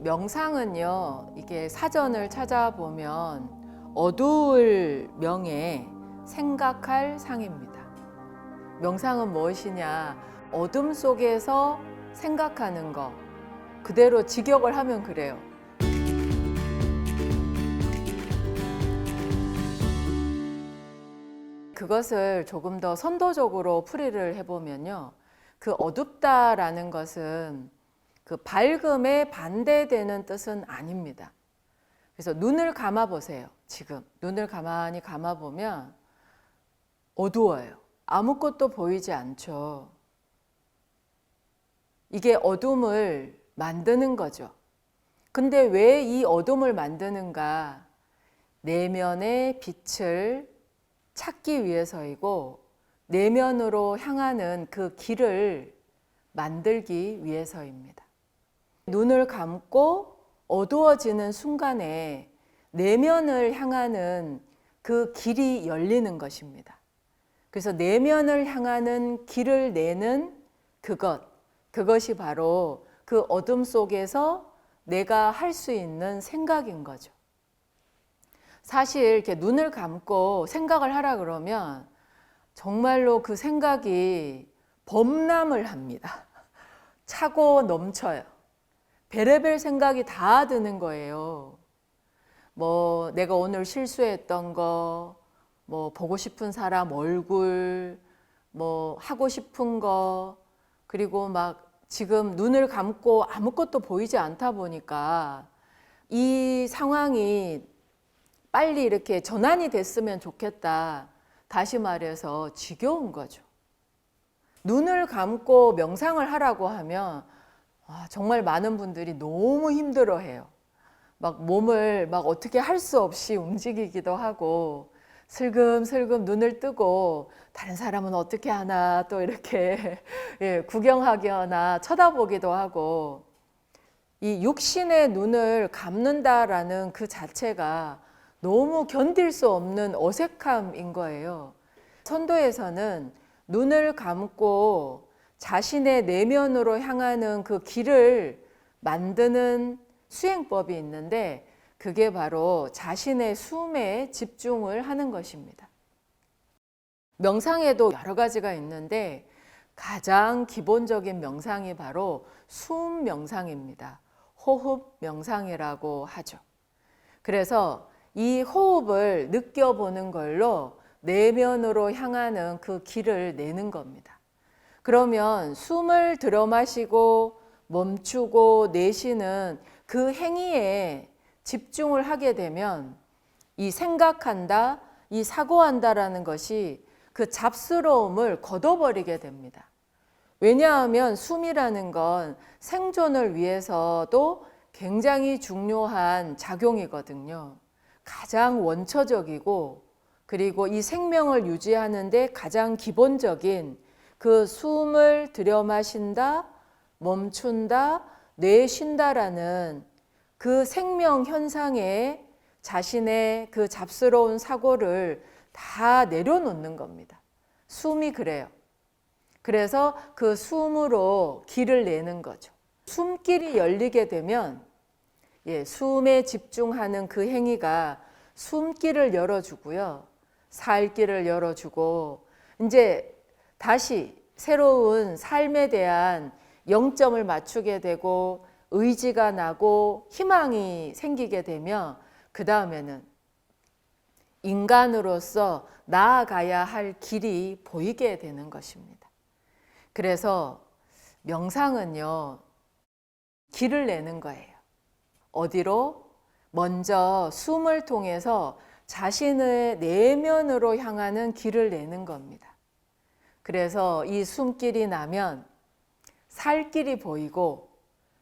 명상은요, 이게 사전을 찾아보면 어두울 명에 생각할 상입니다. 명상은 무엇이냐? 어둠 속에서 생각하는 거. 그대로 직역을 하면 그래요. 그것을 조금 더 선도적으로 풀이를 해보면요. 그 어둡다라는 것은 그 밝음에 반대되는 뜻은 아닙니다. 그래서 눈을 감아 보세요. 지금 눈을 가만히 감아 보면 어두워요. 아무것도 보이지 않죠. 이게 어둠을 만드는 거죠. 근데 왜 이 어둠을 만드는가? 내면의 빛을 찾기 위해서이고 내면으로 향하는 그 길을 만들기 위해서입니다. 눈을 감고 어두워지는 순간에 내면을 향하는 그 길이 열리는 것입니다. 그래서 내면을 향하는 길을 내는 그것이 바로 그 어둠 속에서 내가 할 수 있는 생각인 거죠. 사실 이렇게 눈을 감고 생각을 하라 그러면 정말로 그 생각이 범람을 합니다. 차고 넘쳐요. 별의별 생각이 다 드는 거예요. 뭐 내가 오늘 실수했던 거, 뭐 보고 싶은 사람 얼굴, 뭐 하고 싶은 거, 그리고 막 지금 눈을 감고 아무것도 보이지 않다 보니까 이 상황이 빨리 이렇게 전환이 됐으면 좋겠다. 다시 말해서 지겨운 거죠. 눈을 감고 명상을 하라고 하면 정말 많은 분들이 너무 힘들어해요. 막 몸을 막 어떻게 할 수 없이 움직이기도 하고 슬금슬금 눈을 뜨고 다른 사람은 어떻게 하나 또 이렇게 구경하거나 쳐다보기도 하고 이 육신의 눈을 감는다라는 그 자체가 너무 견딜 수 없는 어색함인 거예요. 선도에서는 눈을 감고 자신의 내면으로 향하는 그 길을 만드는 수행법이 있는데 그게 바로 자신의 숨에 집중을 하는 것입니다. 명상에도 여러 가지가 있는데 가장 기본적인 명상이 바로 숨 명상입니다. 호흡 명상이라고 하죠. 그래서 이 호흡을 느껴보는 걸로 내면으로 향하는 그 길을 내는 겁니다. 그러면 숨을 들여 마시고 멈추고 내쉬는 그 행위에 집중을 하게 되면 이 생각한다, 이 사고한다라는 것이 그 잡스러움을 걷어버리게 됩니다. 왜냐하면 숨이라는 건 생존을 위해서도 굉장히 중요한 작용이거든요. 가장 원초적이고 그리고 이 생명을 유지하는데 가장 기본적인 그 숨을 들여 마신다, 멈춘다, 내쉰다라는 그 생명 현상에 자신의 그 잡스러운 사고를 다 내려놓는 겁니다. 숨이 그래요. 그래서 그 숨으로 길을 내는 거죠. 숨길이 열리게 되면 숨에 집중하는 그 행위가 숨길을 열어주고요. 살길을 열어주고 이제 다시 새로운 삶에 대한 영점을 맞추게 되고 의지가 나고 희망이 생기게 되면 그 다음에는 인간으로서 나아가야 할 길이 보이게 되는 것입니다. 그래서 명상은요, 길을 내는 거예요. 어디로? 먼저 숨을 통해서 자신의 내면으로 향하는 길을 내는 겁니다. 그래서 이 숨길이 나면 살길이 보이고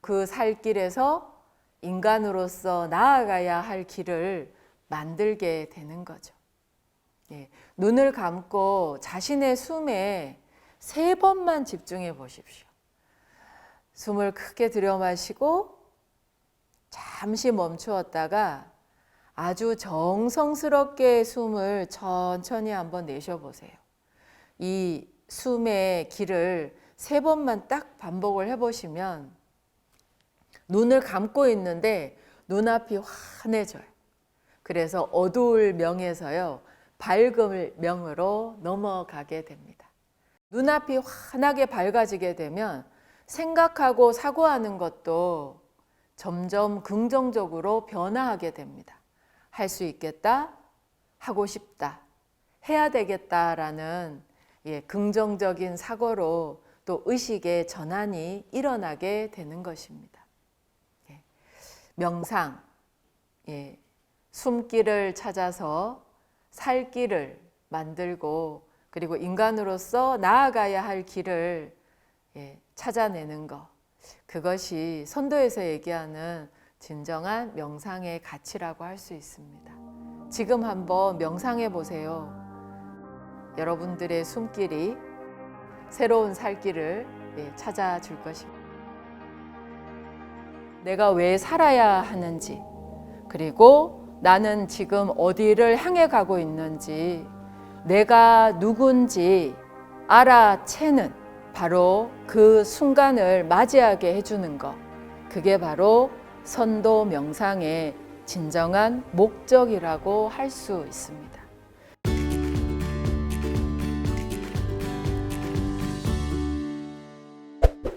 그 살길에서 인간으로서 나아가야 할 길을 만들게 되는 거죠. 눈을 감고 자신의 숨에 3번만 집중해 보십시오. 숨을 크게 들여 마시고 잠시 멈추었다가 아주 정성스럽게 숨을 천천히 한번 내쉬어보세요. 이 숨의 길을 3번만 딱 반복을 해보시면 눈을 감고 있는데 눈앞이 환해져요. 그래서 어두울 명에서요, 밝을 명으로 넘어가게 됩니다. 눈앞이 환하게 밝아지게 되면 생각하고 사고하는 것도 점점 긍정적으로 변화하게 됩니다. 할 수 있겠다, 하고 싶다, 해야 되겠다라는 긍정적인 사고로 또 의식의 전환이 일어나게 되는 것입니다. 명상, 숨길을 찾아서 살 길을 만들고 그리고 인간으로서 나아가야 할 길을 찾아내는 것, 그것이 선도에서 얘기하는 진정한 명상의 가치라고 할 수 있습니다. 지금 한번 명상해 보세요. 여러분들의 숨길이 새로운 살 길을 찾아줄 것입니다. 내가 왜 살아야 하는지, 그리고 나는 지금 어디를 향해 가고 있는지, 내가 누군지 알아채는 바로 그 순간을 맞이하게 해주는 것, 그게 바로 선도 명상의 진정한 목적이라고 할 수 있습니다.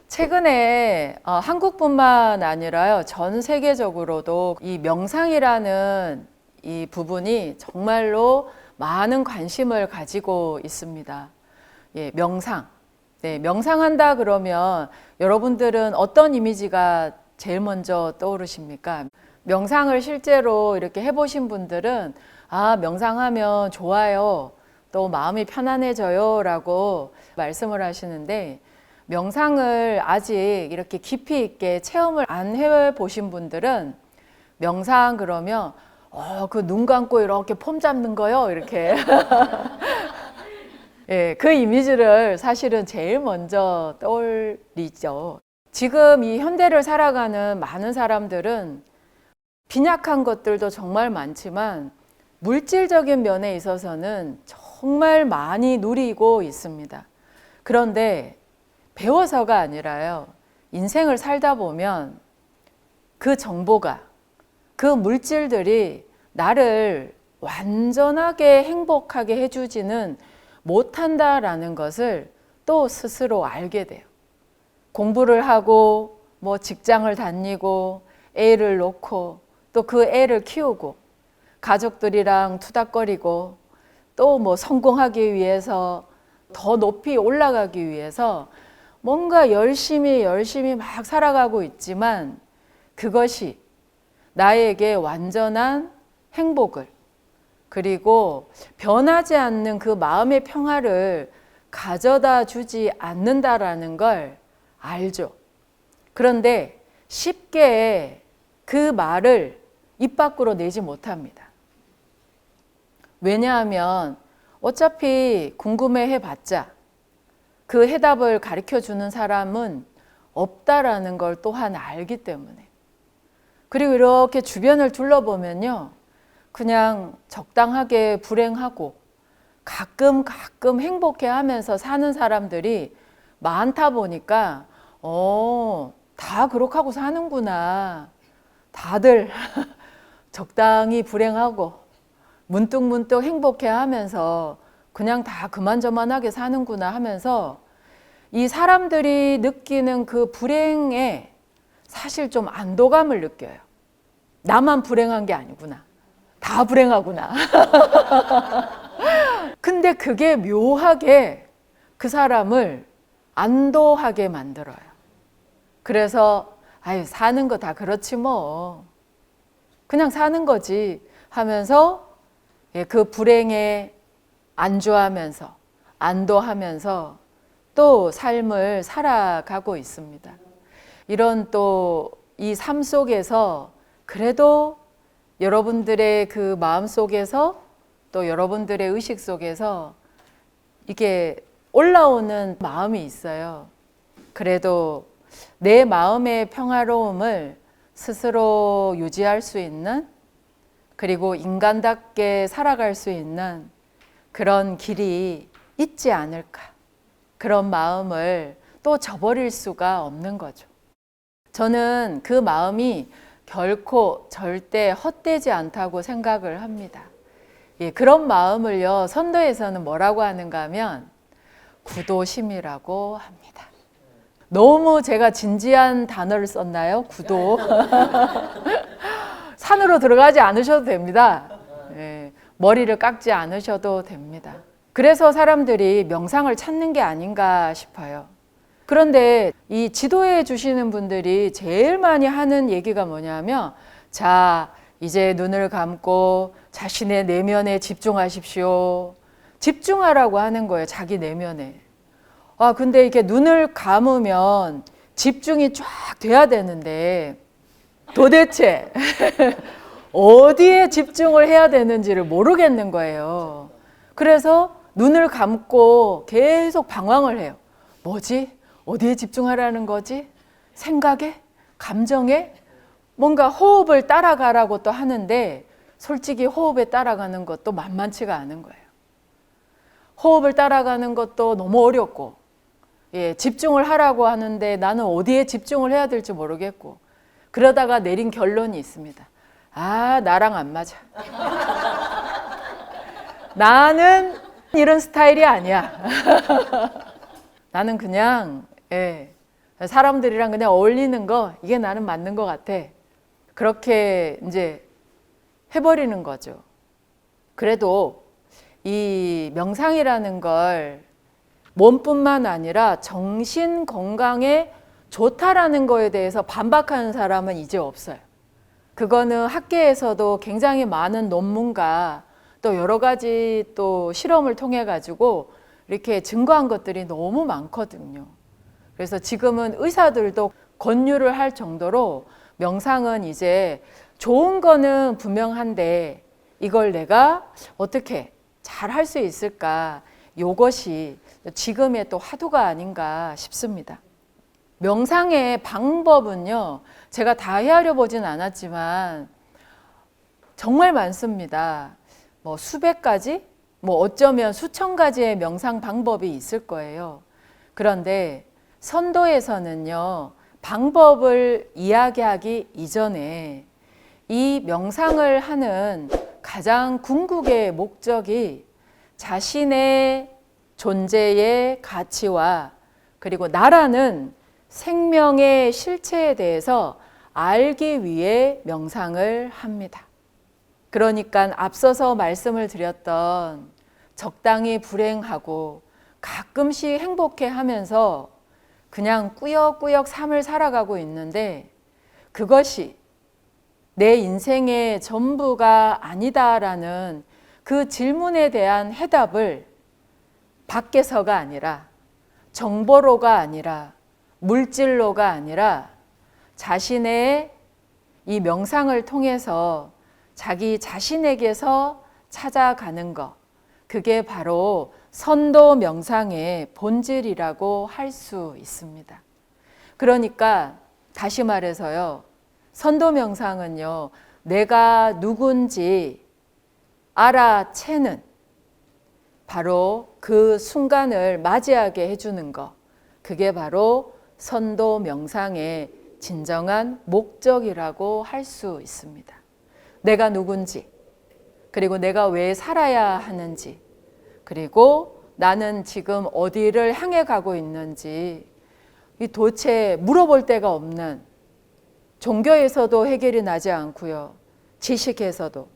최근에 한국뿐만 아니라요, 전 세계적으로도 이 명상이라는 이 부분이 정말로 많은 관심을 가지고 있습니다. 명상. 명상한다 그러면 여러분들은 어떤 이미지가 제일 먼저 떠오르십니까? 명상을 실제로 이렇게 해보신 분들은 명상하면 좋아요, 또 마음이 편안해져요 라고 말씀을 하시는데, 명상을 아직 이렇게 깊이 있게 체험을 안 해보신 분들은 명상 그러면 그 눈 감고 이렇게 폼 잡는 거요, 이렇게 그 이미지를 사실은 제일 먼저 떠올리죠. 지금 이 현대를 살아가는 많은 사람들은 빈약한 것들도 정말 많지만 물질적인 면에 있어서는 정말 많이 누리고 있습니다. 그런데 배워서가 아니라요, 인생을 살다 보면 그 정보가, 그 물질들이 나를 완전하게 행복하게 해주지는 못한다라는 것을 또 스스로 알게 돼요. 공부를 하고 직장을 다니고 애를 놓고 또 그 애를 키우고 가족들이랑 투닥거리고 또 성공하기 위해서 더 높이 올라가기 위해서 뭔가 열심히 막 살아가고 있지만 그것이 나에게 완전한 행복을, 그리고 변하지 않는 그 마음의 평화를 가져다 주지 않는다라는 걸 알죠. 그런데 쉽게 그 말을 입 밖으로 내지 못합니다. 왜냐하면 어차피 궁금해해 봤자 그 해답을 가르쳐 주는 사람은 없다라는 걸 또한 알기 때문에. 그리고 이렇게 주변을 둘러보면요, 그냥 적당하게 불행하고 가끔 행복해 하면서 사는 사람들이 많다 보니까 다 그렇게 하고 사는구나, 다들 적당히 불행하고 문득 행복해 하면서 그냥 다 그만저만하게 사는구나 하면서 이 사람들이 느끼는 그 불행에 사실 좀 안도감을 느껴요. 나만 불행한 게 아니구나, 다 불행하구나. 근데 그게 묘하게 그 사람을 안도하게 만들어요. 그래서 사는 거 다 그렇지 그냥 사는 거지 하면서 그 불행에 안주하면서 안도하면서 또 삶을 살아가고 있습니다. 이런 또 이 삶 속에서 그래도 여러분들의 그 마음 속에서 또 여러분들의 의식 속에서 이게 올라오는 마음이 있어요. 그래도 내 마음의 평화로움을 스스로 유지할 수 있는, 그리고 인간답게 살아갈 수 있는 그런 길이 있지 않을까, 그런 마음을 또 저버릴 수가 없는 거죠. 저는 그 마음이 결코 절대 헛되지 않다고 생각을 합니다. 예, 그런 마음을요, 선도에서는 뭐라고 하는가 하면 구도심이라고 합니다. 너무 제가 진지한 단어를 썼나요? 구도. 산으로 들어가지 않으셔도 됩니다. 예, 머리를 깎지 않으셔도 됩니다. 그래서 사람들이 명상을 찾는 게 아닌가 싶어요. 그런데 이 지도해 주시는 분들이 제일 많이 하는 얘기가 뭐냐면, 자, 이제 눈을 감고 자신의 내면에 집중하십시오. 집중하라고 하는 거예요, 자기 내면에. 근데 이렇게 눈을 감으면 집중이 쫙 돼야 되는데 도대체 어디에 집중을 해야 되는지를 모르겠는 거예요. 그래서 눈을 감고 계속 방황을 해요. 뭐지? 어디에 집중하라는 거지? 생각에? 감정에? 뭔가 호흡을 따라가라고 또 하는데 솔직히 호흡에 따라가는 것도 만만치가 않은 거예요. 호흡을 따라가는 것도 너무 어렵고, 예, 집중을 하라고 하는데 나는 어디에 집중을 해야 될지 모르겠고, 그러다가 내린 결론이 있습니다. 나랑 안 맞아. 나는 이런 스타일이 아니야. 나는 그냥 사람들이랑 그냥 어울리는 거, 이게 나는 맞는 것 같아. 그렇게 이제 해버리는 거죠. 그래도 이 명상이라는 걸 몸뿐만 아니라 정신 건강에 좋다라는 거에 대해서 반박하는 사람은 이제 없어요. 그거는 학계에서도 굉장히 많은 논문과 또 여러 가지 또 실험을 통해 가지고 이렇게 증거한 것들이 너무 많거든요. 그래서 지금은 의사들도 권유를 할 정도로 명상은 이제 좋은 거는 분명한데 이걸 내가 어떻게 잘 할 수 있을까, 이것이 지금의 또 화두가 아닌가 싶습니다. 명상의 방법은요, 제가 다 헤아려 보진 않았지만 정말 많습니다. 뭐 수백 가지, 뭐 어쩌면 수천 가지의 명상 방법이 있을 거예요. 그런데 선도에서는요, 방법을 이야기하기 이전에 이 명상을 하는 가장 궁극의 목적이 자신의 존재의 가치와 그리고 나라는 생명의 실체에 대해서 알기 위해 명상을 합니다. 그러니까 앞서서 말씀을 드렸던 적당히 불행하고 가끔씩 행복해 하면서 그냥 꾸역꾸역 삶을 살아가고 있는데 그것이 내 인생의 전부가 아니다라는 그 질문에 대한 해답을 밖에서가 아니라, 정보로가 아니라, 물질로가 아니라 자신의 이 명상을 통해서 자기 자신에게서 찾아가는 것, 그게 바로 선도 명상의 본질이라고 할 수 있습니다. 그러니까 다시 말해서요, 선도 명상은요, 내가 누군지 알아채는, 바로 그 순간을 맞이하게 해주는 것, 그게 바로 선도 명상의 진정한 목적이라고 할 수 있습니다. 내가 누군지, 그리고 내가 왜 살아야 하는지, 그리고 나는 지금 어디를 향해 가고 있는지, 이 도대체 물어볼 데가 없는, 종교에서도 해결이 나지 않고요, 지식에서도,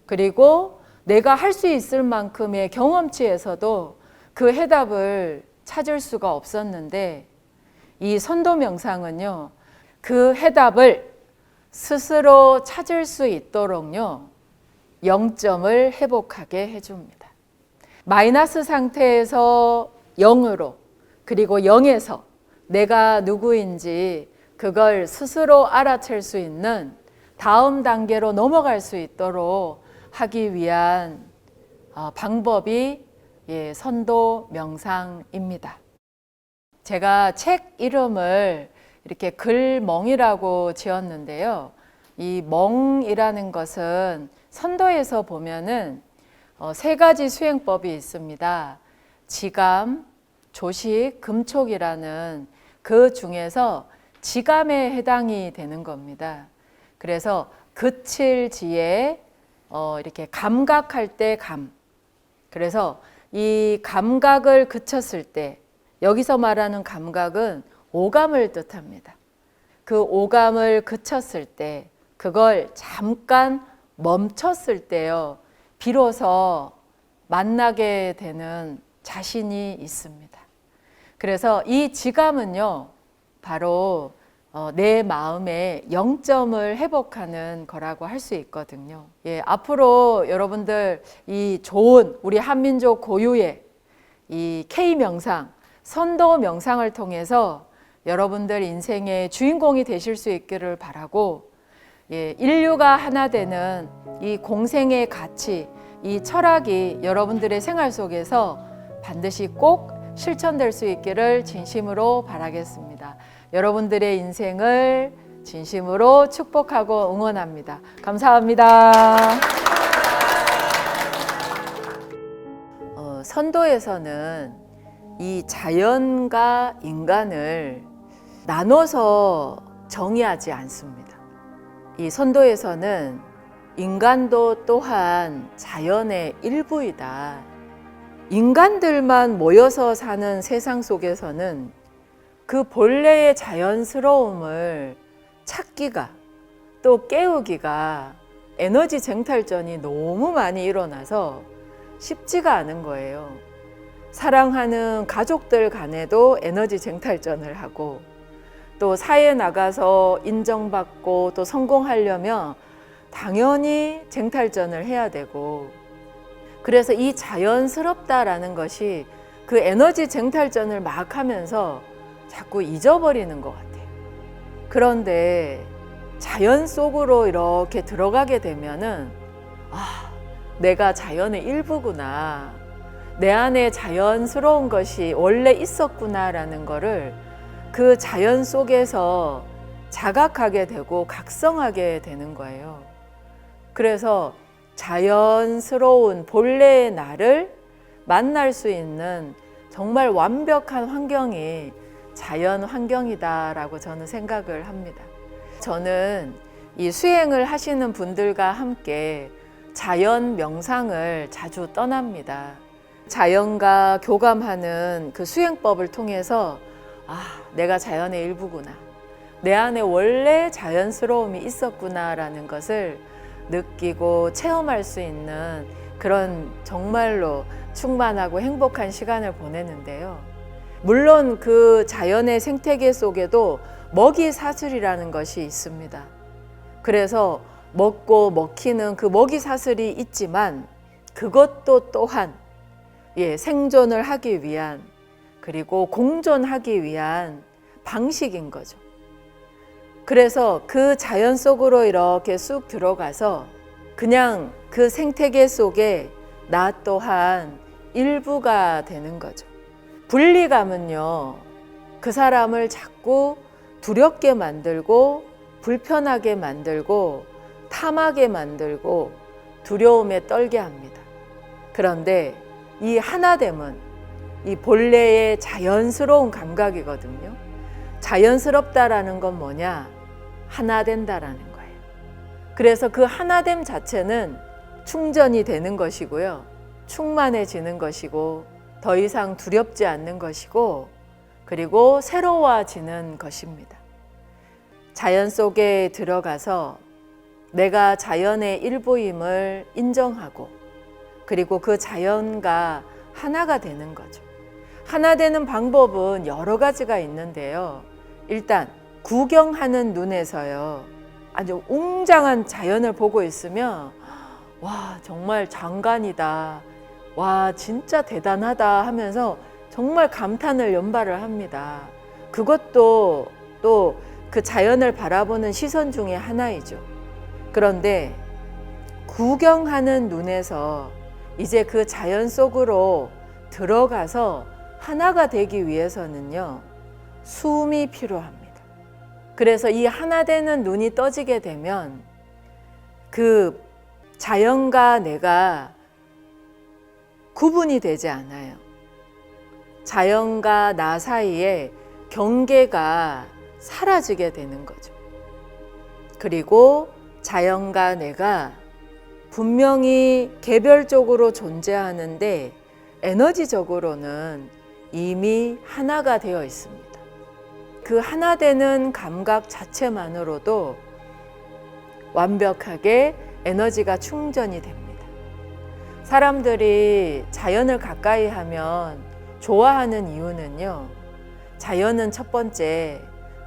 그리고 내가 할 수 있을 만큼의 경험치에서도 그 해답을 찾을 수가 없었는데, 이 선도 명상은요, 그 해답을 스스로 찾을 수 있도록요, 0점을 회복하게 해줍니다. 마이너스 상태에서 0으로, 그리고 0에서 내가 누구인지 그걸 스스로 알아챌 수 있는 다음 단계로 넘어갈 수 있도록 하기 위한 방법이 선도 명상입니다. 제가 책 이름을 이렇게 글멍이라고 지었는데요. 이 멍이라는 것은 선도에서 보면은 3가지 수행법이 있습니다. 지감, 조식, 금촉이라는 그 중에서 지감에 해당이 되는 겁니다. 그래서 그칠 지에 이렇게 감각할 때 감. 그래서 이 감각을 그쳤을 때, 여기서 말하는 감각은 오감을 뜻합니다. 그 오감을 그쳤을 때, 그걸 잠깐 멈췄을 때요, 비로소 만나게 되는 자신이 있습니다. 그래서 이 지감은요, 바로 내 마음의 영점을 회복하는 거라고 할 수 있거든요. 예, 앞으로 여러분들 이 좋은 우리 한민족 고유의 이 K-명상, 선도 명상을 통해서 여러분들 인생의 주인공이 되실 수 있기를 바라고, 예, 인류가 하나 되는 이 공생의 가치, 이 철학이 여러분들의 생활 속에서 반드시 꼭 실천될 수 있기를 진심으로 바라겠습니다. 여러분들의 인생을 진심으로 축복하고 응원합니다. 감사합니다. 선도에서는 이 자연과 인간을 나눠서 정의하지 않습니다. 이 선도에서는 인간도 또한 자연의 일부이다. 인간들만 모여서 사는 세상 속에서는 그 본래의 자연스러움을 찾기가, 또 깨우기가 에너지 쟁탈전이 너무 많이 일어나서 쉽지가 않은 거예요. 사랑하는 가족들 간에도 에너지 쟁탈전을 하고, 또 사회에 나가서 인정받고 또 성공하려면 당연히 쟁탈전을 해야 되고, 그래서 이 자연스럽다라는 것이 그 에너지 쟁탈전을 막 하면서 자꾸 잊어버리는 것 같아요. 그런데 자연 속으로 이렇게 들어가게 되면은, 내가 자연의 일부구나, 내 안에 자연스러운 것이 원래 있었구나라는 거를 그 자연 속에서 자각하게 되고 각성하게 되는 거예요. 그래서 자연스러운 본래의 나를 만날 수 있는 정말 완벽한 환경이 자연 환경이다라고 저는 생각을 합니다. 저는 이 수행을 하시는 분들과 함께 자연 명상을 자주 떠납니다. 자연과 교감하는 그 수행법을 통해서 내가 자연의 일부구나, 내 안에 원래 자연스러움이 있었구나라는 것을 느끼고 체험할 수 있는 그런 정말로 충만하고 행복한 시간을 보내는데요. 물론 그 자연의 생태계 속에도 먹이 사슬이라는 것이 있습니다. 그래서 먹고 먹히는 그 먹이 사슬이 있지만 그것도 또한 생존을 하기 위한, 그리고 공존하기 위한 방식인 거죠. 그래서 그 자연 속으로 이렇게 쑥 들어가서 그냥 그 생태계 속에 나 또한 일부가 되는 거죠. 분리감은요, 그 사람을 자꾸 두렵게 만들고 불편하게 만들고 탐하게 만들고 두려움에 떨게 합니다. 그런데 이 하나됨은 이 본래의 자연스러운 감각이거든요. 자연스럽다라는 건 뭐냐? 하나 된다라는 거예요. 그래서 그 하나됨 자체는 충전이 되는 것이고요, 충만해지는 것이고, 더 이상 두렵지 않는 것이고, 그리고 새로워지는 것입니다. 자연 속에 들어가서 내가 자연의 일부임을 인정하고, 그리고 그 자연과 하나가 되는 거죠. 하나 되는 방법은 여러 가지가 있는데요. 일단 구경하는 눈에서요, 아주 웅장한 자연을 보고 있으면 와, 정말 장관이다, 와, 진짜 대단하다 하면서 정말 감탄을 연발을 합니다. 그것도 또 그 자연을 바라보는 시선 중에 하나이죠. 그런데 구경하는 눈에서 이제 그 자연 속으로 들어가서 하나가 되기 위해서는요, 숨이 필요합니다. 그래서 이 하나 되는 눈이 떠지게 되면 그 자연과 내가 구분이 되지 않아요. 자연과 나 사이에 경계가 사라지게 되는 거죠. 그리고 자연과 내가 분명히 개별적으로 존재하는데 에너지적으로는 이미 하나가 되어 있습니다. 그 하나 되는 감각 자체만으로도 완벽하게 에너지가 충전이 됩니다. 사람들이 자연을 가까이 하면 좋아하는 이유는요, 자연은 첫 번째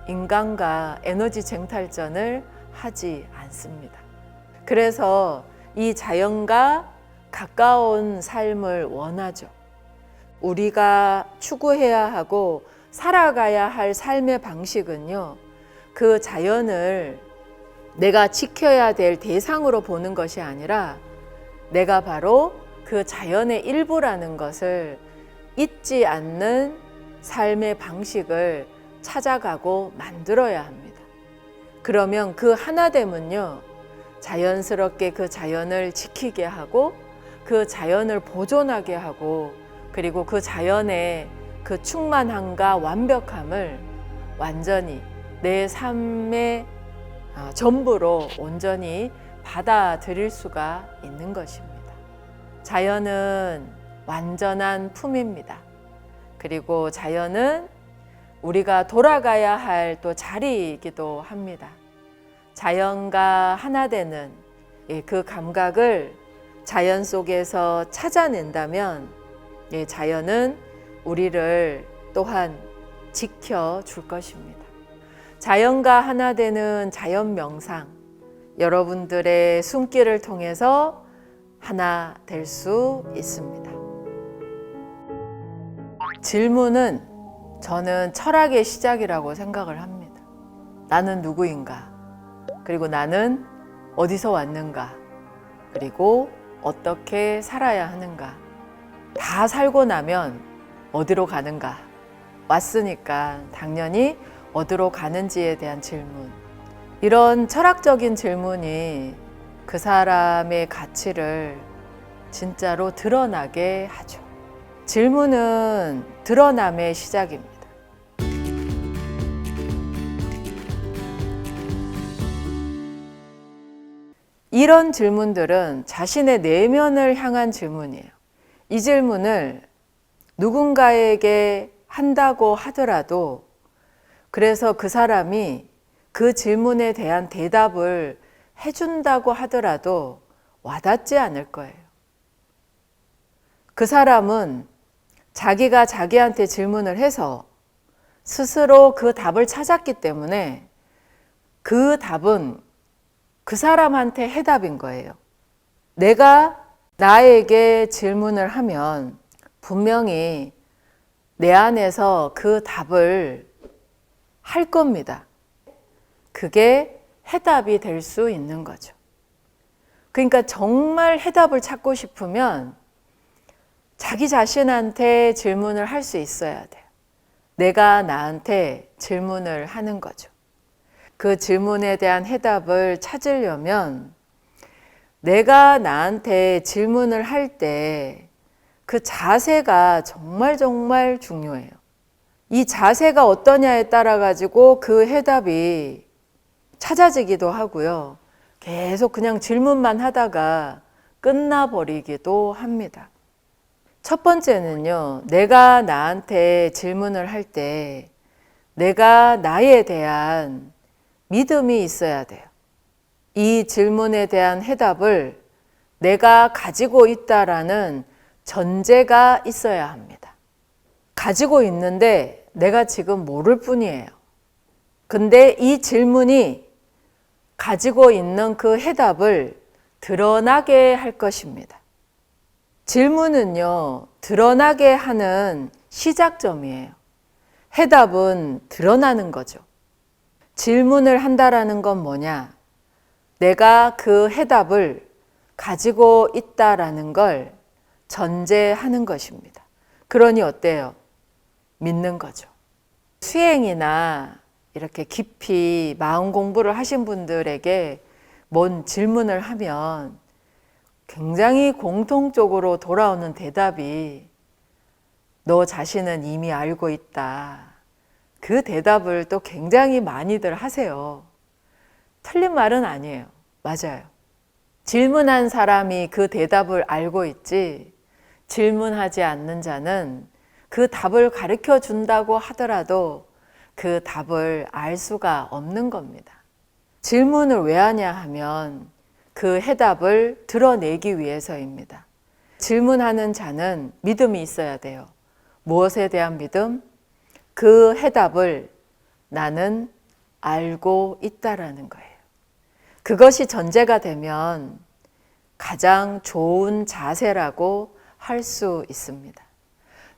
인간과 에너지 쟁탈전을 하지 않습니다. 그래서 이 자연과 가까운 삶을 원하죠. 우리가 추구해야 하고 살아가야 할 삶의 방식은요, 그 자연을 내가 지켜야 될 대상으로 보는 것이 아니라 내가 바로 그 자연의 일부라는 것을 잊지 않는 삶의 방식을 찾아가고 만들어야 합니다. 그러면 그 하나됨은요, 자연스럽게 그 자연을 지키게 하고 그 자연을 보존하게 하고 그리고 그 자연의 그 충만함과 완벽함을 완전히 내 삶의 전부로 온전히 받아들일 수가 있는 것입니다. 자연은 완전한 품입니다. 그리고 자연은 우리가 돌아가야 할 또 자리이기도 합니다. 자연과 하나 되는 그 감각을 자연 속에서 찾아낸다면 자연은 우리를 또한 지켜줄 것입니다. 자연과 하나 되는 자연 명상, 여러분들의 숨길을 통해서 하나 될 수 있습니다. 질문은 저는 철학의 시작이라고 생각을 합니다. 나는 누구인가? 그리고 나는 어디서 왔는가? 그리고 어떻게 살아야 하는가? 다 살고 나면 어디로 가는가? 왔으니까 당연히 어디로 가는지에 대한 질문. 이런 철학적인 질문이 그 사람의 가치를 진짜로 드러나게 하죠. 질문은 드러남의 시작입니다. 이런 질문들은 자신의 내면을 향한 질문이에요. 이 질문을 누군가에게 한다고 하더라도 그래서 그 사람이 그 질문에 대한 대답을 해준다고 하더라도 와닿지 않을 거예요. 그 사람은 자기가 자기한테 질문을 해서 스스로 그 답을 찾았기 때문에 그 답은 그 사람한테 해답인 거예요. 내가 나에게 질문을 하면 분명히 내 안에서 그 답을 할 겁니다. 그게 해답이 될 수 있는 거죠. 그러니까 정말 해답을 찾고 싶으면 자기 자신한테 질문을 할 수 있어야 돼요. 내가 나한테 질문을 하는 거죠. 그 질문에 대한 해답을 찾으려면 내가 나한테 질문을 할 때 그 자세가 정말 중요해요. 이 자세가 어떠냐에 따라 가지고 그 해답이 찾아지기도 하고요. 계속 그냥 질문만 하다가 끝나버리기도 합니다. 첫 번째는요, 내가 나한테 질문을 할 때 내가 나에 대한 믿음이 있어야 돼요. 이 질문에 대한 해답을 내가 가지고 있다라는 전제가 있어야 합니다. 가지고 있는데 내가 지금 모를 뿐이에요. 근데 이 질문이 가지고 있는 그 해답을 드러나게 할 것입니다. 질문은요, 드러나게 하는 시작점이에요. 해답은 드러나는 거죠. 질문을 한다라는 건 뭐냐? 내가 그 해답을 가지고 있다라는 걸 전제하는 것입니다. 그러니 어때요? 믿는 거죠. 수행이나 이렇게 깊이 마음 공부를 하신 분들에게 뭔 질문을 하면 굉장히 공통적으로 돌아오는 대답이 너 자신은 이미 알고 있다. 그 대답을 또 굉장히 많이들 하세요. 틀린 말은 아니에요. 맞아요. 질문한 사람이 그 대답을 알고 있지, 질문하지 않는 자는 그 답을 가르쳐 준다고 하더라도 그 답을 알 수가 없는 겁니다. 질문을 왜 하냐 하면 그 해답을 드러내기 위해서입니다. 질문하는 자는 믿음이 있어야 돼요. 무엇에 대한 믿음? 그 해답을 나는 알고 있다라는 거예요. 그것이 전제가 되면 가장 좋은 자세라고 할 수 있습니다.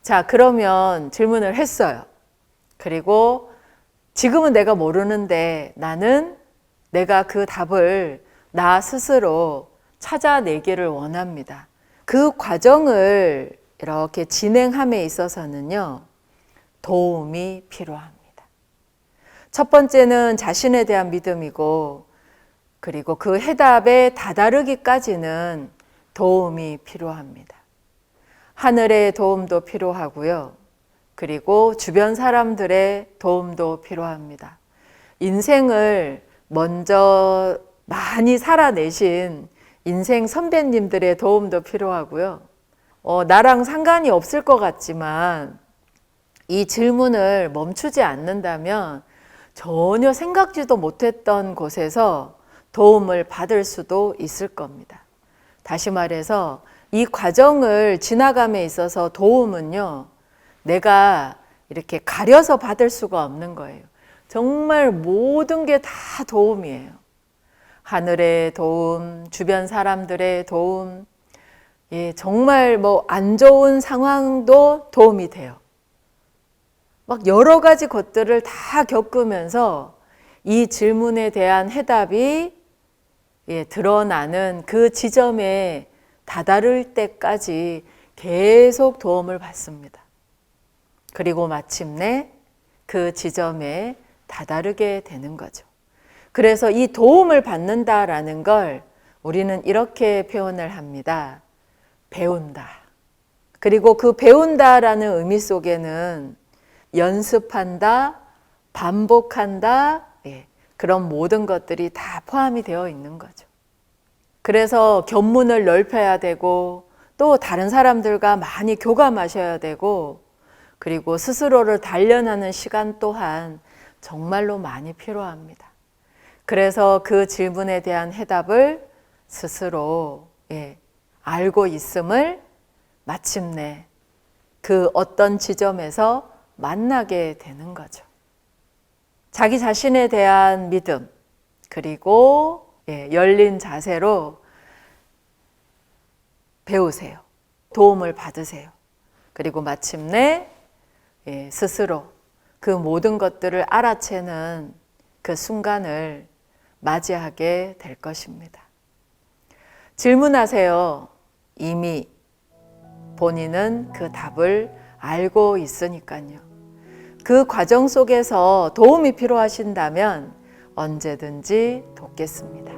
자, 그러면 질문을 했어요. 그리고 지금은 내가 모르는데 나는 내가 그 답을 나 스스로 찾아내기를 원합니다. 그 과정을 이렇게 진행함에 있어서는요, 도움이 필요합니다. 첫 번째는 자신에 대한 믿음이고, 그리고 그 해답에 다다르기까지는 도움이 필요합니다. 하늘의 도움도 필요하고요. 그리고 주변 사람들의 도움도 필요합니다. 인생을 먼저 많이 살아내신 인생 선배님들의 도움도 필요하고요. 나랑 상관이 없을 것 같지만 이 질문을 멈추지 않는다면 전혀 생각지도 못했던 곳에서 도움을 받을 수도 있을 겁니다. 다시 말해서 이 과정을 지나감에 있어서 도움은요, 내가 이렇게 가려서 받을 수가 없는 거예요. 정말 모든 게 다 도움이에요. 하늘의 도움, 주변 사람들의 도움, 정말 안 좋은 상황도 도움이 돼요. 막 여러 가지 것들을 다 겪으면서 이 질문에 대한 해답이 드러나는 그 지점에 다다를 때까지 계속 도움을 받습니다. 그리고 마침내 그 지점에 다다르게 되는 거죠. 그래서 이 도움을 받는다라는 걸 우리는 이렇게 표현을 합니다. 배운다. 그리고 그 배운다라는 의미 속에는 연습한다, 반복한다, 그런 모든 것들이 다 포함이 되어 있는 거죠. 그래서 견문을 넓혀야 되고, 또 다른 사람들과 많이 교감하셔야 되고, 그리고 스스로를 단련하는 시간 또한 정말로 많이 필요합니다. 그래서 그 질문에 대한 해답을 스스로 알고 있음을 마침내 그 어떤 지점에서 만나게 되는 거죠. 자기 자신에 대한 믿음, 그리고 열린 자세로 배우세요. 도움을 받으세요. 그리고 마침내 스스로 그 모든 것들을 알아채는 그 순간을 맞이하게 될 것입니다. 질문하세요. 이미 본인은 그 답을 알고 있으니까요. 그 과정 속에서 도움이 필요하신다면 언제든지 돕겠습니다.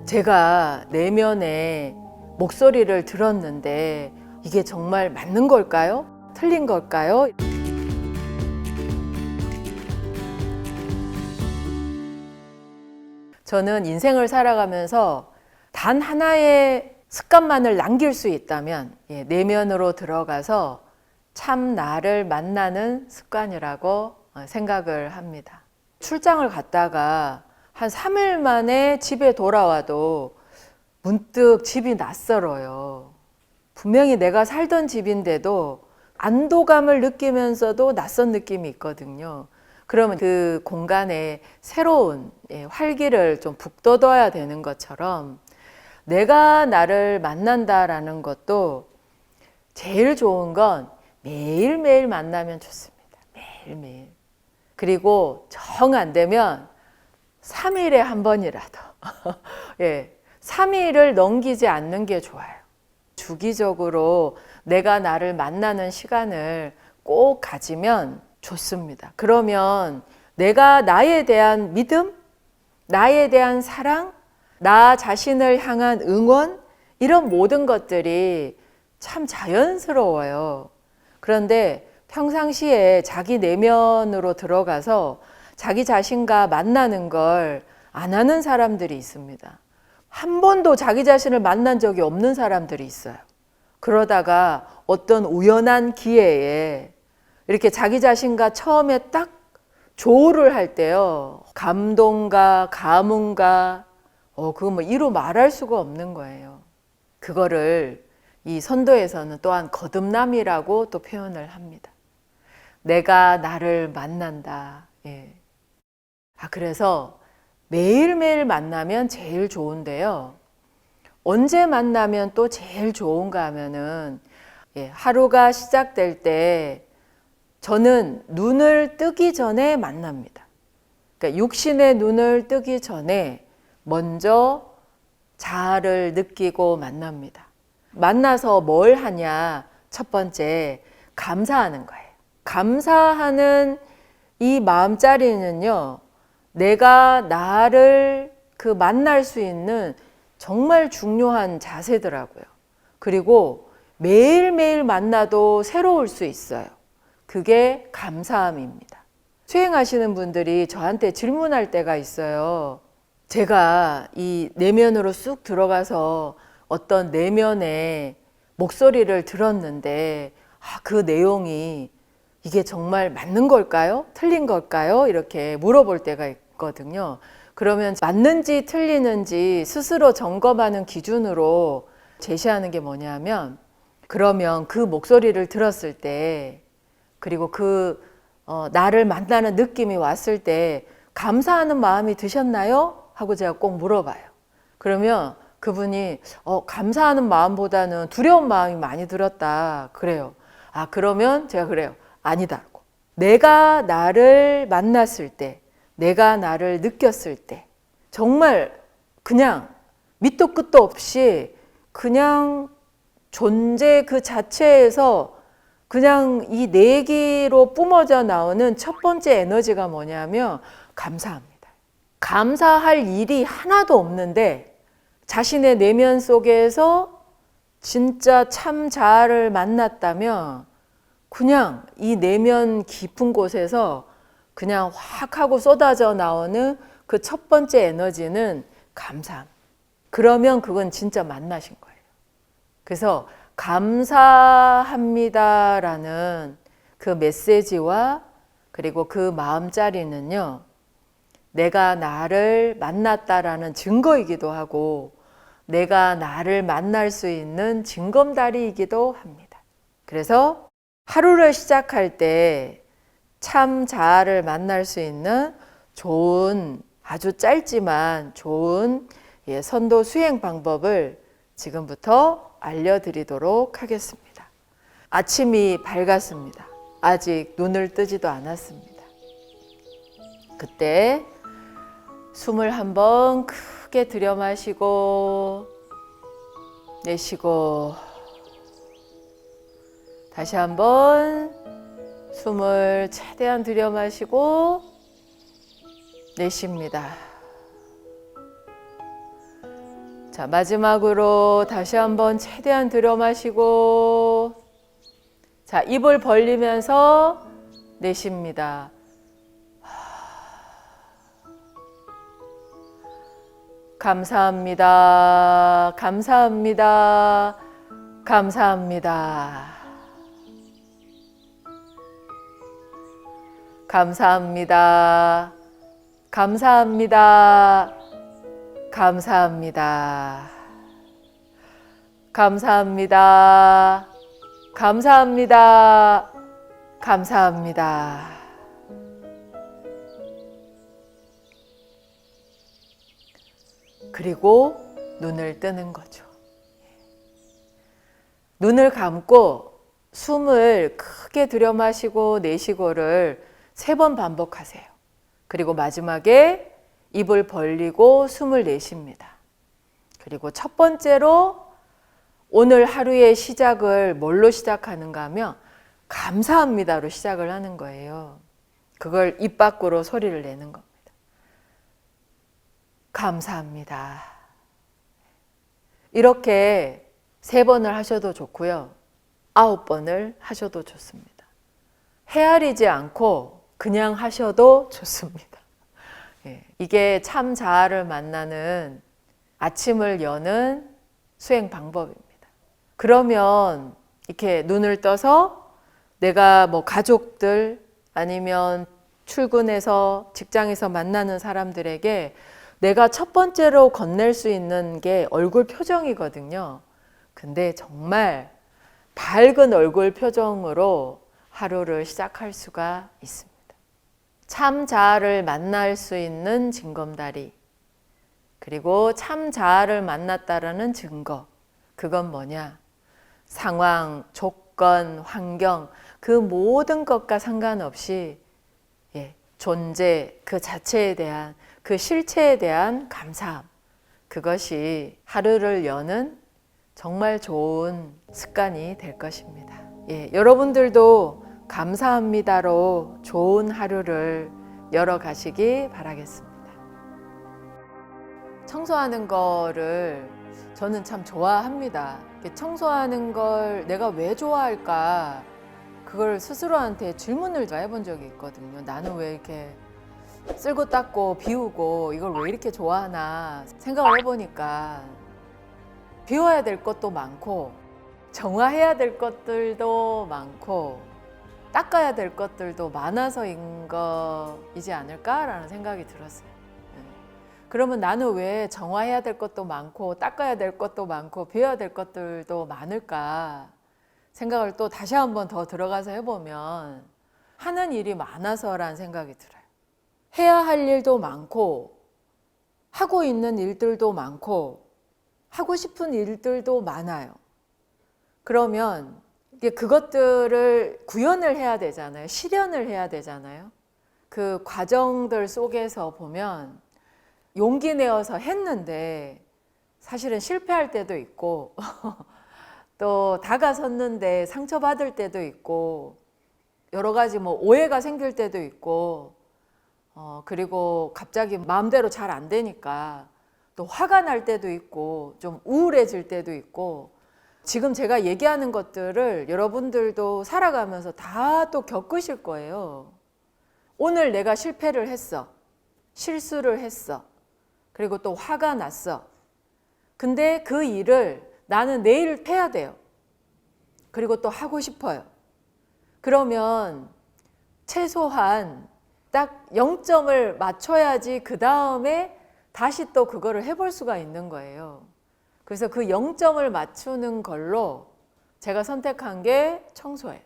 제가 내면의 목소리를 들었는데 이게 정말 맞는 걸까요? 틀린 걸까요? 저는 인생을 살아가면서 단 하나의 습관만을 남길 수 있다면 내면으로 들어가서 참 나를 만나는 습관이라고 생각을 합니다. 출장을 갔다가 한 3일 만에 집에 돌아와도 문득 집이 낯설어요. 분명히 내가 살던 집인데도 안도감을 느끼면서도 낯선 느낌이 있거든요. 그러면 그 공간에 새로운 활기를 좀 북돋워야 되는 것처럼 내가 나를 만난다라는 것도 제일 좋은 건 매일매일 만나면 좋습니다. 매일매일. 그리고 정 안 되면 3일에 한 번이라도 3일을 넘기지 않는 게 좋아요. 주기적으로 내가 나를 만나는 시간을 꼭 가지면 좋습니다. 그러면 내가 나에 대한 믿음, 나에 대한 사랑, 나 자신을 향한 응원, 이런 모든 것들이 참 자연스러워요. 그런데 평상시에 자기 내면으로 들어가서 자기 자신과 만나는 걸 안 하는 사람들이 있습니다. 한 번도 자기 자신을 만난 적이 없는 사람들이 있어요. 그러다가 어떤 우연한 기회에 이렇게 자기 자신과 처음에 딱 조우를 할 때요, 감동과 가문과 그거 뭐 이루 말할 수가 없는 거예요. 그거를 이 선도에서는 또한 거듭남이라고 또 표현을 합니다. 내가 나를 만난다. 예. 그래서 매일매일 만나면 제일 좋은데요. 언제 만나면 또 제일 좋은가 하면은, 하루가 시작될 때 저는 눈을 뜨기 전에 만납니다. 그러니까 육신의 눈을 뜨기 전에 먼저 자아를 느끼고 만납니다. 만나서 뭘 하냐? 첫 번째, 감사하는 거예요. 감사하는 이 마음자리는요, 내가 나를 만날 수 있는 정말 중요한 자세더라고요. 그리고 매일매일 만나도 새로울 수 있어요. 그게 감사함입니다. 수행하시는 분들이 저한테 질문할 때가 있어요. 제가 이 내면으로 쑥 들어가서 어떤 내면의 목소리를 들었는데 그 내용이 이게 정말 맞는 걸까요? 틀린 걸까요? 이렇게 물어볼 때가 있거든요. 그러면 맞는지 틀리는지 스스로 점검하는 기준으로 제시하는 게 뭐냐면, 그러면 그 목소리를 들었을 때, 그리고 나를 만나는 느낌이 왔을 때 감사하는 마음이 드셨나요? 하고 제가 꼭 물어봐요. 그러면 그분이 감사하는 마음보다는 두려운 마음이 많이 들었다 그래요. 그러면 제가 그래요. 아니다고. 내가 나를 만났을 때, 내가 나를 느꼈을 때 정말 그냥 밑도 끝도 없이 그냥 존재 그 자체에서 그냥 이 내기로 뿜어져 나오는 첫 번째 에너지가 뭐냐면 감사합니다. 감사할 일이 하나도 없는데 자신의 내면 속에서 진짜 참 자아를 만났다면 그냥 이 내면 깊은 곳에서 그냥 확 하고 쏟아져 나오는 그 첫 번째 에너지는 감사함. 그러면 그건 진짜 만나신 거예요. 그래서 감사합니다라는 그 메시지와 그리고 그 마음자리는요, 내가 나를 만났다라는 증거이기도 하고 내가 나를 만날 수 있는 징검다리이기도 합니다. 그래서 하루를 시작할 때 참 자아를 만날 수 있는 좋은, 아주 짧지만 좋은 선도 수행 방법을 지금부터 알려드리도록 하겠습니다. 아침이 밝았습니다. 아직 눈을 뜨지도 않았습니다. 그때 숨을 한번 크게 들여 마시고 내쉬고, 다시 한번 숨을 최대한 들여 마시고 내쉽니다. 자, 마지막으로 다시 한번 최대한 들여 마시고, 자, 입을 벌리면서 내쉽니다. 감사합니다. 감사합니다. 감사합니다. 감사합니다. 감사합니다. 감사합니다. 감사합니다. 감사합니다. 감사합니다. 그리고 눈을 뜨는 거죠. 눈을 감고 숨을 크게 들여 마시고 내쉬고를 3번 반복하세요. 그리고 마지막에 입을 벌리고 숨을 내쉽니다. 그리고 첫 번째로 오늘 하루의 시작을 뭘로 시작하는가 하면 감사합니다로 시작을 하는 거예요. 그걸 입 밖으로 소리를 내는 겁니다. 감사합니다. 이렇게 3번을 하셔도 좋고요. 9번을 하셔도 좋습니다. 헤아리지 않고 그냥 하셔도 좋습니다. 예, 이게 참 자아를 만나는 아침을 여는 수행 방법입니다. 그러면 이렇게 눈을 떠서 내가 뭐 가족들 아니면 출근해서 직장에서 만나는 사람들에게 내가 첫 번째로 건넬 수 있는 게 얼굴 표정이거든요. 근데 정말 밝은 얼굴 표정으로 하루를 시작할 수가 있습니다. 참 자아를 만날 수 있는 징검다리, 그리고 참 자아를 만났다라는 증거, 그건 뭐냐? 상황, 조건, 환경, 그 모든 것과 상관없이 존재 그 자체에 대한, 그 실체에 대한 감사함, 그것이 하루를 여는 정말 좋은 습관이 될 것입니다. 여러분들도 감사합니다로 좋은 하루를 열어가시기 바라겠습니다. 청소하는 거를 저는 참 좋아합니다. 청소하는 걸 내가 왜 좋아할까? 그걸 스스로한테 질문을 해본 적이 있거든요. 나는 왜 이렇게 쓸고 닦고 비우고 이걸 왜 이렇게 좋아하나 생각을 해보니까 비워야 될 것도 많고 정화해야 될 것들도 많고 닦아야 될 것들도 많아서인 거이지 않을까라는 생각이 들었어요. 그러면 나는 왜 정화해야 될 것도 많고 닦아야 될 것도 많고 비워야 될 것들도 많을까 생각을 또 다시 한번 더 들어가서 해보면 하는 일이 많아서라는 생각이 들어요. 해야 할 일도 많고 하고 있는 일들도 많고 하고 싶은 일들도 많아요. 그러면 그것들을 구현을 해야 되잖아요. 실현을 해야 되잖아요. 그 과정들 속에서 보면 용기 내어서 했는데 사실은 실패할 때도 있고 또 다가섰는데 상처받을 때도 있고 여러 가지 뭐 오해가 생길 때도 있고 그리고 갑자기 마음대로 잘 안 되니까 또 화가 날 때도 있고 좀 우울해질 때도 있고 지금 제가 얘기하는 것들을 여러분들도 살아가면서 다 또 겪으실 거예요. 오늘 내가 실패를 했어. 실수를 했어. 그리고 또 화가 났어. 근데 그 일을 나는 내일 해야 돼요. 그리고 또 하고 싶어요. 그러면 최소한 딱 0점을 맞춰야지 그 다음에 다시 또 그거를 해볼 수가 있는 거예요. 그래서 그 0점을 맞추는 걸로 제가 선택한 게 청소예요.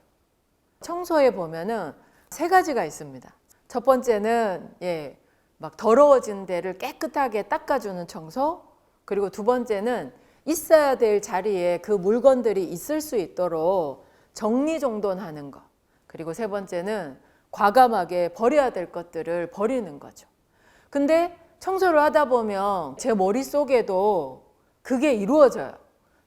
청소에 보면은 3가지가 있습니다. 첫 번째는 막 더러워진 데를 깨끗하게 닦아주는 청소, 그리고 두 번째는 있어야 될 자리에 그 물건들이 있을 수 있도록 정리정돈하는 것, 그리고 세 번째는 과감하게 버려야 될 것들을 버리는 거죠. 근데 청소를 하다 보면 제 머릿속에도 그게 이루어져요.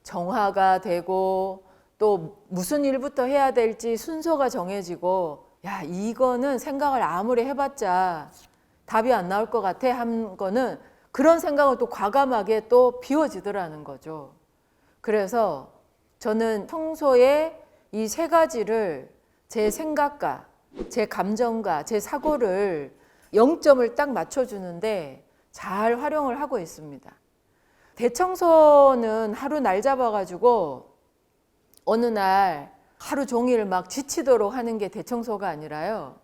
정화가 되고 또 무슨 일부터 해야 될지 순서가 정해지고 야 이거는 생각을 아무리 해봤자 답이 안 나올 것 같아 한 거는 그런 생각은 또 과감하게 또 비워지더라는 거죠. 그래서 저는 청소의 이 3가지를 제 생각과 제 감정과 제 사고를 0점을 딱 맞춰주는데 잘 활용을 하고 있습니다. 대청소는 하루 날 잡아가지고 어느 날 하루 종일 막 지치도록 하는 게 대청소가 아니라요.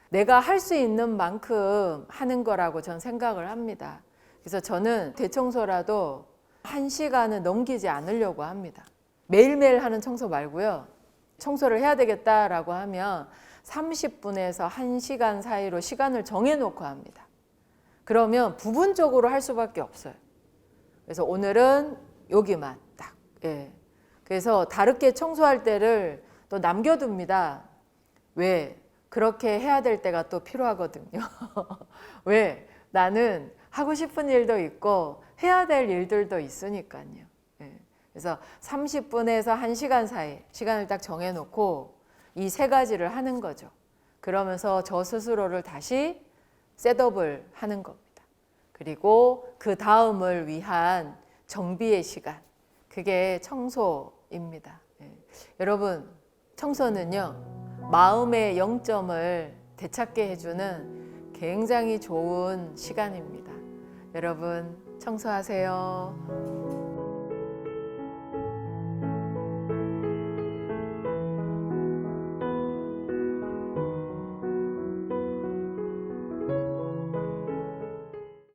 내가 할 수 있는 만큼 하는 거라고 전 생각을 합니다. 그래서 저는 대청소라도 1시간은 넘기지 않으려고 합니다. 매일매일 하는 청소 말고요. 청소를 해야 되겠다라고 하면 30분에서 1시간 사이로 시간을 정해놓고 합니다. 그러면 부분적으로 할 수밖에 없어요. 그래서 오늘은 여기만 딱. 그래서 다르게 청소할 때를 또 남겨둡니다. 왜? 그렇게 해야 될 때가 또 필요하거든요. 왜? 나는 하고 싶은 일도 있고 해야 될 일들도 있으니까요. 그래서 30분에서 1시간 사이 시간을 딱 정해놓고 이 3가지를 하는 거죠. 그러면서 저 스스로를 다시 셋업을 하는 겁니다. 그리고 그 다음을 위한 정비의 시간, 그게 청소입니다. 여러분, 청소는요 마음의 영점을 되찾게 해주는 굉장히 좋은 시간입니다. 여러분 청소하세요.